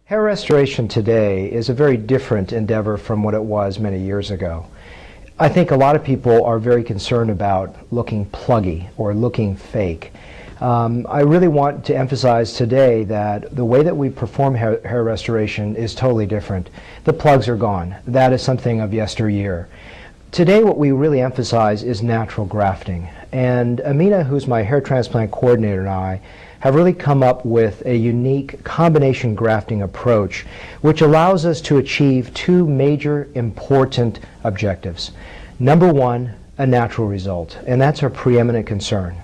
Hair restoration today is a very different endeavor from what it was many years ago. I think a lot of people are very concerned about looking pluggy or looking fake. I really want to emphasize today that the way that we perform hair restoration is totally different. The plugs are gone. That is something of yesteryear. Today what we really emphasize is natural grafting. And Amina, who's my hair transplant coordinator, and I have really come up with a unique combination grafting approach which allows us to achieve two major important objectives. Number one, a natural result, and that's our preeminent concern.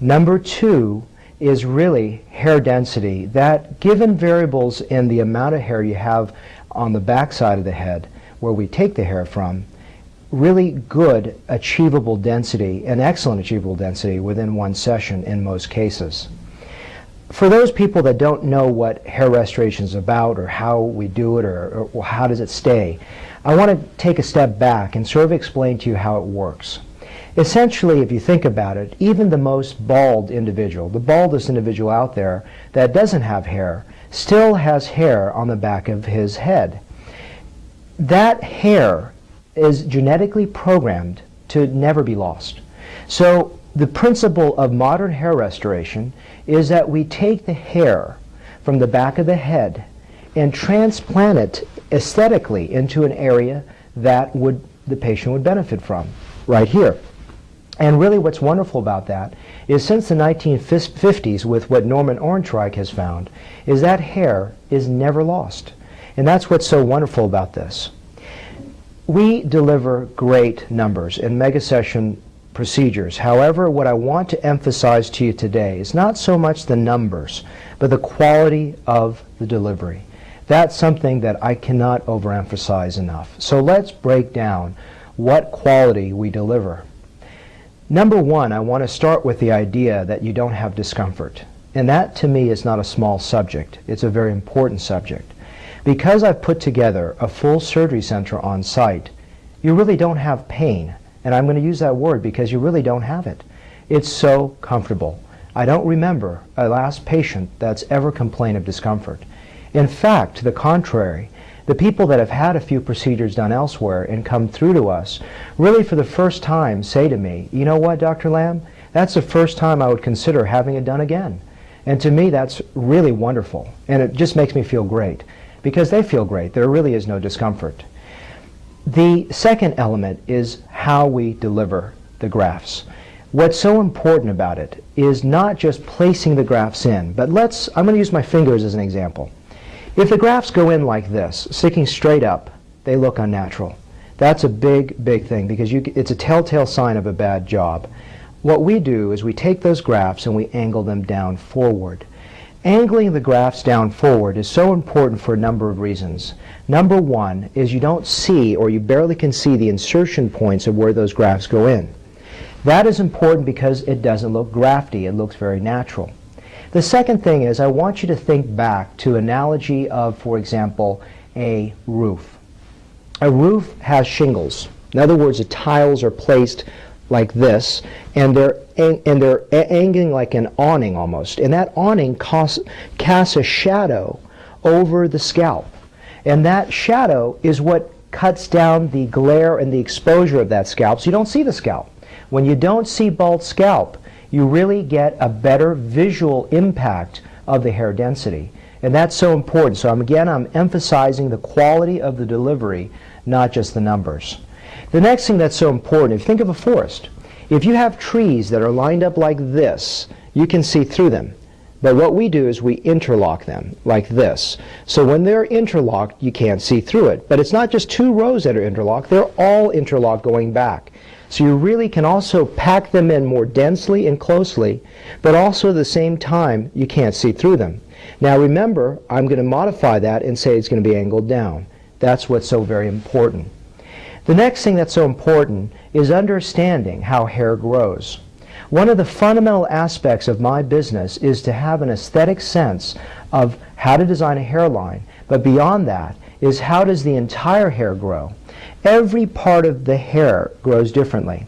Number two is really hair density, that given variables in the amount of hair you have on the back side of the head where we take the hair from, really good achievable density and excellent achievable density within one session in most cases. For those people that don't know what hair restoration is about or how we do it or how does it stay, I want to take a step back and sort of explain to you how it works. Essentially, if you think about it, even the most bald individual, the baldest individual out there that doesn't have hair, still has hair on the back of his head. That hair is genetically programmed to never be lost. So the principle of modern hair restoration is that we take the hair from the back of the head and transplant it aesthetically into an area that the patient would benefit from, right here. And really what's wonderful about that is since the 1950s, with what Norman Ohrenreich has found, is that hair is never lost. And that's what's so wonderful about this. We deliver great numbers in mega session procedures. However, what I want to emphasize to you today is not so much the numbers, but the quality of the delivery. That's something that I cannot overemphasize enough. So let's break down what quality we deliver. Number one, I want to start with the idea that you don't have discomfort. And that to me is not a small subject. It's a very important subject. Because I've put together a full surgery center on site, you really don't have pain. And I'm going to use that word because you really don't have it. It's so comfortable. I don't remember a last patient that's ever complained of discomfort. In fact, to the contrary, the people that have had a few procedures done elsewhere and come through to us really for the first time say to me, you know what, Dr. Lamb, that's the first time I would consider having it done again. And to me that's really wonderful, and it just makes me feel great because they feel great. There really is no discomfort. The second element is how we deliver the grafts. What's so important about it is not just placing the grafts in, but I'm going to use my fingers as an example. If the grafts go in like this, sticking straight up, they look unnatural. That's a big, big thing because it's a telltale sign of a bad job. What we do is we take those grafts and we angle them down forward. Angling the grafts down forward is so important for a number of reasons. Number one is you don't see, or you barely can see, the insertion points of where those grafts go in. That is important because it doesn't look grafty. It looks very natural. The second thing is I want you to think back to analogy of, for example, a roof. A roof has shingles. In other words, the tiles are placed like this, and they're angling like an awning almost. And that awning casts a shadow over the scalp. And that shadow is what cuts down the glare and the exposure of that scalp, so you don't see the scalp. When you don't see bald scalp, you really get a better visual impact of the hair density. And that's so important. So I'm emphasizing the quality of the delivery, not just the numbers. The next thing that's so important, if you think of a forest, if you have trees that are lined up like this, you can see through them. But what we do is we interlock them like this. So when they're interlocked, you can't see through it. But it's not just two rows that are interlocked, they're all interlocked going back. So you really can also pack them in more densely and closely, but also at the same time, you can't see through them. Now remember, I'm going to modify that and say it's going to be angled down. That's what's so very important. The next thing that's so important is understanding how hair grows. One of the fundamental aspects of my business is to have an aesthetic sense of how to design a hairline, but beyond that is how does the entire hair grow. Every part of the hair grows differently.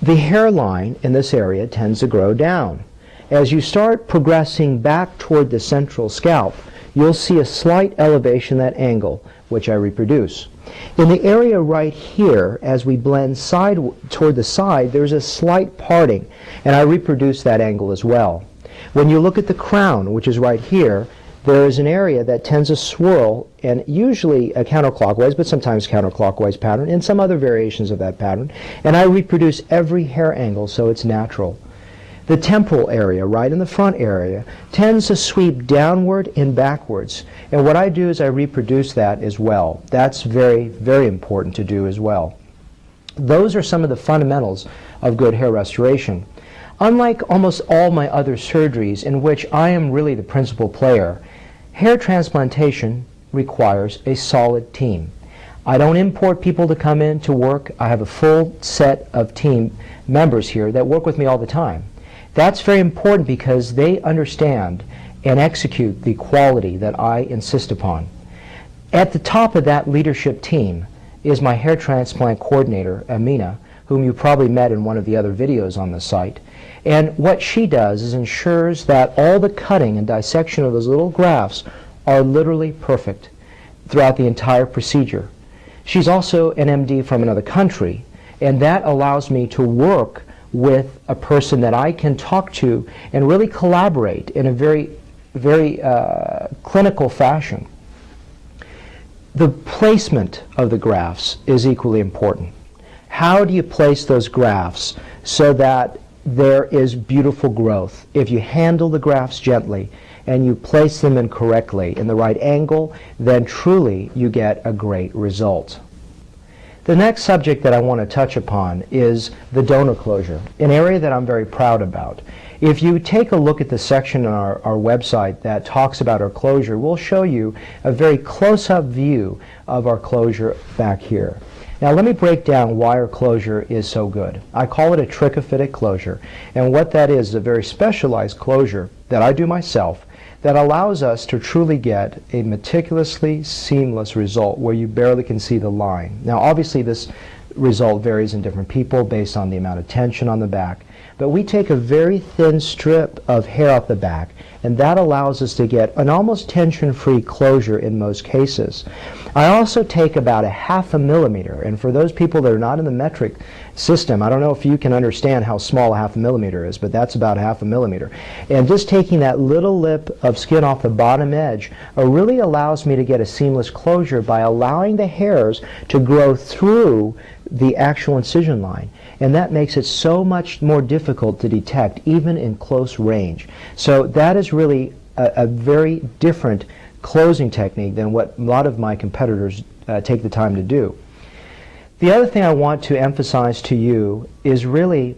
The hairline in this area tends to grow down. As you start progressing back toward the central scalp, you'll see a slight elevation at that angle, which I reproduce. In the area right here, as we blend toward the side, there's a slight parting, and I reproduce that angle as well. When you look at the crown, which is right here, there is an area that tends to swirl, and usually a counterclockwise, but sometimes counterclockwise pattern, and some other variations of that pattern, and I reproduce every hair angle so it's natural. The temporal area, right in the front area, tends to sweep downward and backwards. And what I do is I reproduce that as well. That's very, very important to do as well. Those are some of the fundamentals of good hair restoration. Unlike almost all my other surgeries in which I am really the principal player, hair transplantation requires a solid team. I don't import people to come in to work. I have a full set of team members here that work with me all the time. That's very important because they understand and execute the quality that I insist upon. At the top of that leadership team is my hair transplant coordinator, Amina, whom you probably met in one of the other videos on the site. And what she does is ensures that all the cutting and dissection of those little grafts are literally perfect throughout the entire procedure. She's also an MD from another country, and that allows me to work with a person that I can talk to and really collaborate in a very, very clinical fashion. The placement of the grafts is equally important. How do you place those grafts so that there is beautiful growth? If you handle the grafts gently and you place them in correctly in the right angle, then truly you get a great result. The next subject that I want to touch upon is the donor closure, an area that I'm very proud about. If you take a look at the section on our website that talks about our closure, we'll show you a very close-up view of our closure back here. Now let me break down why our closure is so good. I call it a trichophytic closure, and what that is a very specialized closure that I do myself that allows us to truly get a meticulously seamless result where you barely can see the line. Now obviously this result varies in different people based on the amount of tension on the back, but we take a very thin strip of hair off the back, and that allows us to get an almost tension-free closure in most cases. I also take about a 1/2 millimeter, and for those people that are not in the metric system, I don't know if you can understand how small a 1/2 millimeter is, but that's about 1/2 millimeter. And just taking that little lip of skin off the bottom edge really allows me to get a seamless closure by allowing the hairs to grow through the actual incision line. And that makes it so much more difficult to detect even in close range. So that is really a very different closing technique than what a lot of my competitors take the time to do. The other thing I want to emphasize to you is really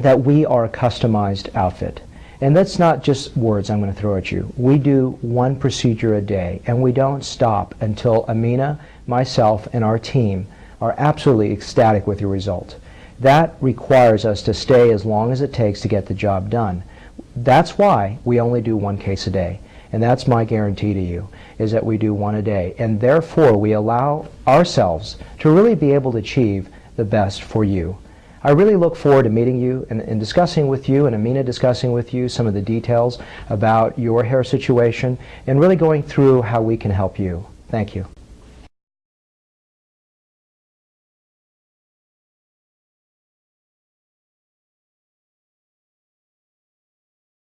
that we are a customized outfit. And that's not just words I'm going to throw at you. We do one procedure a day, and we don't stop until Amina, myself, and our team are absolutely ecstatic with your result. That requires us to stay as long as it takes to get the job done. That's why we only do one case a day. And that's my guarantee to you, is that we do one a day. And therefore, we allow ourselves to really be able to achieve the best for you. I really look forward to meeting you and discussing with you, and Amina discussing with you some of the details about your hair situation, and really going through how we can help you. Thank you.